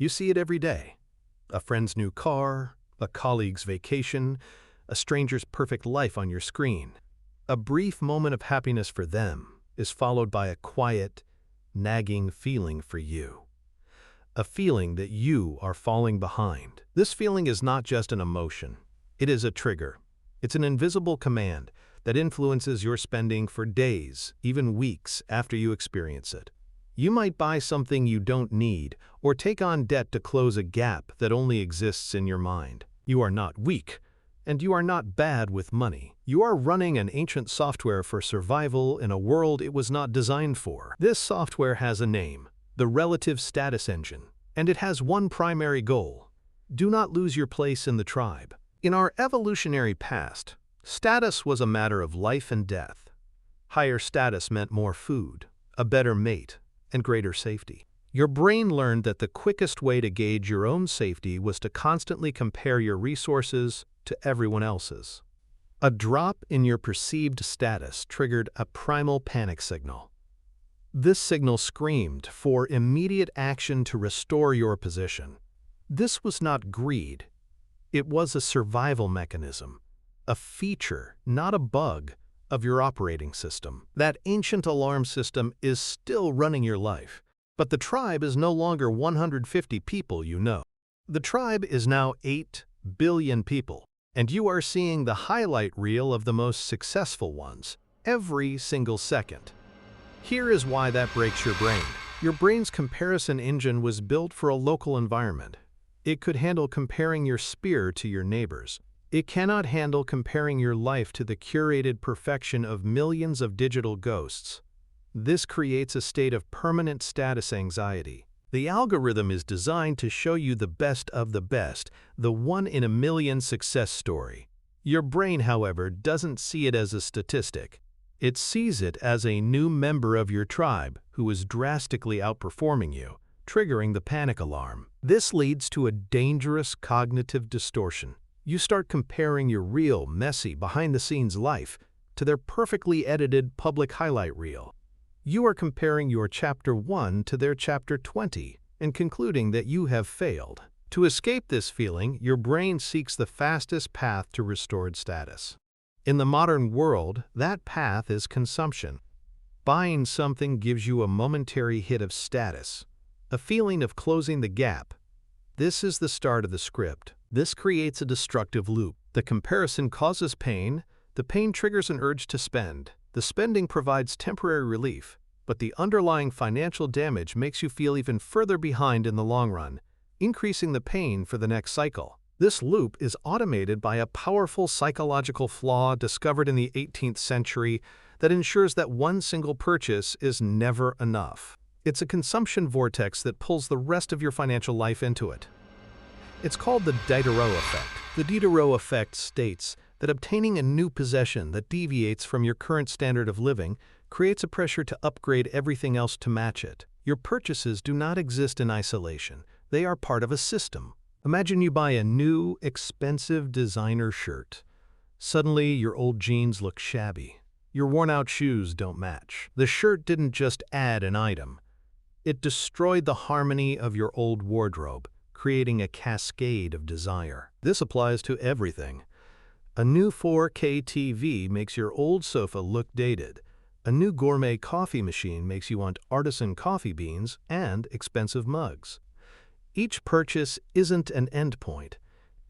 You see it every day. A friend's new car, a colleague's vacation, a stranger's perfect life on your screen. A brief moment of happiness for them is followed by a quiet, nagging feeling for you. A feeling that you are falling behind. This feeling is not just an emotion. It is a trigger. It's an invisible command that influences your spending for days, even weeks after you experience it. You might buy something you don't need or take on debt to close a gap that only exists in your mind. You are not weak, and you are not bad with money. You are running an ancient software for survival in a world it was not designed for. This software has a name, the Relative Status Engine, and it has one primary goal: do not lose your place in the tribe. In our evolutionary past, status was a matter of life and death. Higher status meant more food, a better mate, and greater safety. Your brain learned that the quickest way to gauge your own safety was to constantly compare your resources to everyone else's. A drop in your perceived status triggered a primal panic signal. This signal screamed for immediate action to restore your position. This was not greed. It was a survival mechanism, a feature, not a bug, of your operating system. That ancient alarm system is still running your life, but the tribe is no longer 150 people you know. The tribe is now 8 billion people, and you are seeing the highlight reel of the most successful ones every single second. Here is why that breaks your brain. Your brain's comparison engine was built for a local environment. It could handle comparing your spear to your neighbor's. It cannot handle comparing your life to the curated perfection of millions of digital ghosts. This creates a state of permanent status anxiety. The algorithm is designed to show you the best of the best, the one-in-a-million success story. Your brain, however, doesn't see it as a statistic. It sees it as a new member of your tribe who is drastically outperforming you, triggering the panic alarm. This leads to a dangerous cognitive distortion. You start comparing your real, messy, behind-the-scenes life to their perfectly edited public highlight reel. You are comparing your Chapter 1 to their Chapter 20 and concluding that you have failed. To escape this feeling, your brain seeks the fastest path to restored status. In the modern world, that path is consumption. Buying something gives you a momentary hit of status, a feeling of closing the gap. This is the start of the script. This creates a destructive loop. The comparison causes pain. The pain triggers an urge to spend. The spending provides temporary relief, but the underlying financial damage makes you feel even further behind in the long run, increasing the pain for the next cycle. This loop is automated by a powerful psychological flaw discovered in the 18th century that ensures that one single purchase is never enough. It's a consumption vortex that pulls the rest of your financial life into it. It's called the Diderot effect. The Diderot effect states that obtaining a new possession that deviates from your current standard of living creates a pressure to upgrade everything else to match it. Your purchases do not exist in isolation. They are part of a system. Imagine you buy a new, expensive designer shirt. Suddenly, your old jeans look shabby. Your worn-out shoes don't match. The shirt didn't just add an item. It destroyed the harmony of your old wardrobe, creating a cascade of desire. This applies to everything. A new 4K TV makes your old sofa look dated. A new gourmet coffee machine makes you want artisan coffee beans and expensive mugs. Each purchase isn't an endpoint.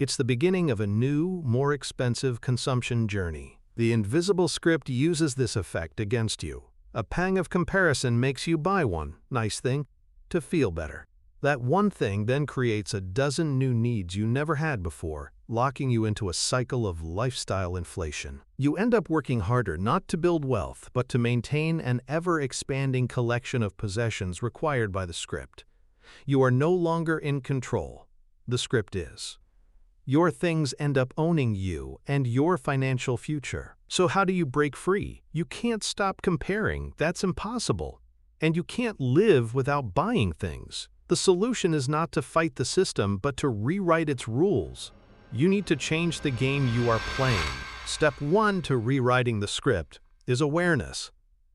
It's the beginning of a new, more expensive consumption journey. The invisible script uses this effect against you. A pang of comparison makes you buy one nice thing to feel better. That one thing then creates a dozen new needs you never had before, locking you into a cycle of lifestyle inflation. You end up working harder not to build wealth, but to maintain an ever-expanding collection of possessions required by the script. You are no longer in control. The script is. Your things end up owning you and your financial future. So how do you break free? You can't stop comparing. That's impossible. And you can't live without buying things. The solution is not to fight the system, but to rewrite its rules. You need to change the game you are playing. Step 1 to rewriting the script is awareness.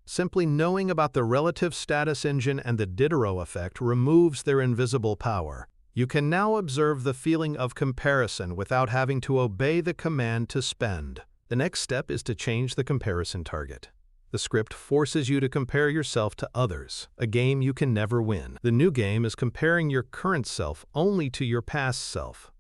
Simply knowing about the relative status engine and the Diderot effect removes their invisible power. You can now observe the feeling of comparison without having to obey the command to spend. The next step is to change the comparison target. The script forces you to compare yourself to others, a game you can never win. The new game is comparing your current self only to your past self.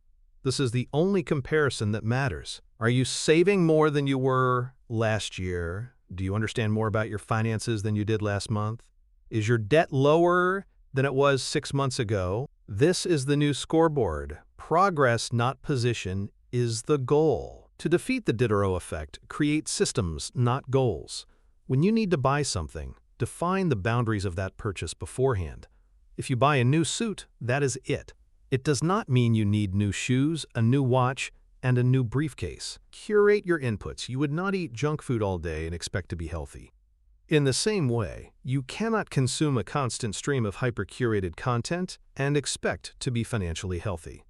This is the only comparison that matters. Are you saving more than you were last year? Do you understand more about your finances than you did last month? Is your debt lower than it was 6 months ago? This is the new scoreboard. Progress, not position, is the goal. To defeat the Diderot effect, create systems, not goals. When you need to buy something, define the boundaries of that purchase beforehand. If you buy a new suit, that is it. It does not mean you need new shoes, a new watch, and a new briefcase. Curate your inputs. You would not eat junk food all day and expect to be healthy. In the same way, you cannot consume a constant stream of hyper-curated content and expect to be financially healthy.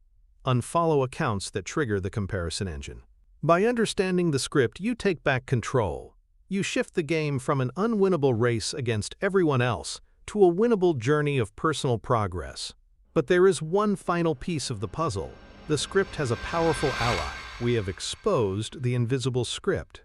Unfollow accounts that trigger the comparison engine. By understanding the script, you take back control. You shift the game from an unwinnable race against everyone else to a winnable journey of personal progress. But there is one final piece of the puzzle. The script has a powerful ally. We have exposed the invisible script.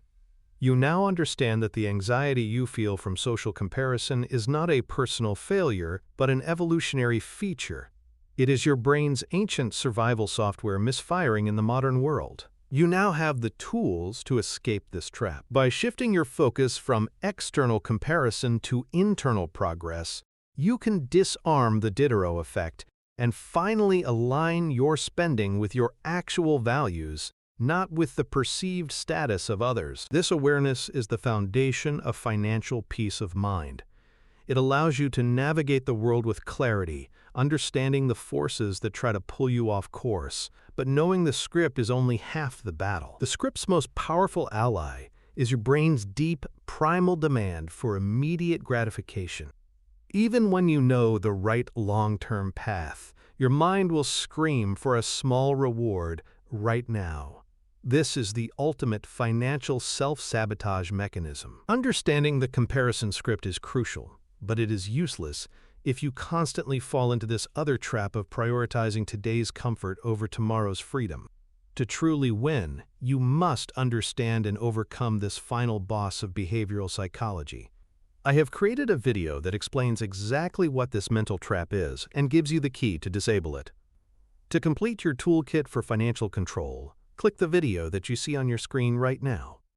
You now understand that the anxiety you feel from social comparison is not a personal failure, but an evolutionary feature. It is your brain's ancient survival software misfiring in the modern world. You now have the tools to escape this trap. By shifting your focus from external comparison to internal progress, you can disarm the Diderot effect and finally align your spending with your actual values, not with the perceived status of others. This awareness is the foundation of financial peace of mind. It allows you to navigate the world with clarity, understanding the forces that try to pull you off course, but knowing the script is only half the battle. The script's most powerful ally is your brain's deep, primal demand for immediate gratification. Even when you know the right long-term path, your mind will scream for a small reward right now. This is the ultimate financial self-sabotage mechanism. Understanding the comparison script is crucial, but it is useless if you constantly fall into this other trap of prioritizing today's comfort over tomorrow's freedom. To truly win, you must understand and overcome this final boss of behavioral psychology. I have created a video that explains exactly what this mental trap is and gives you the key to disable it. To complete your toolkit for financial control, click the video that you see on your screen right now.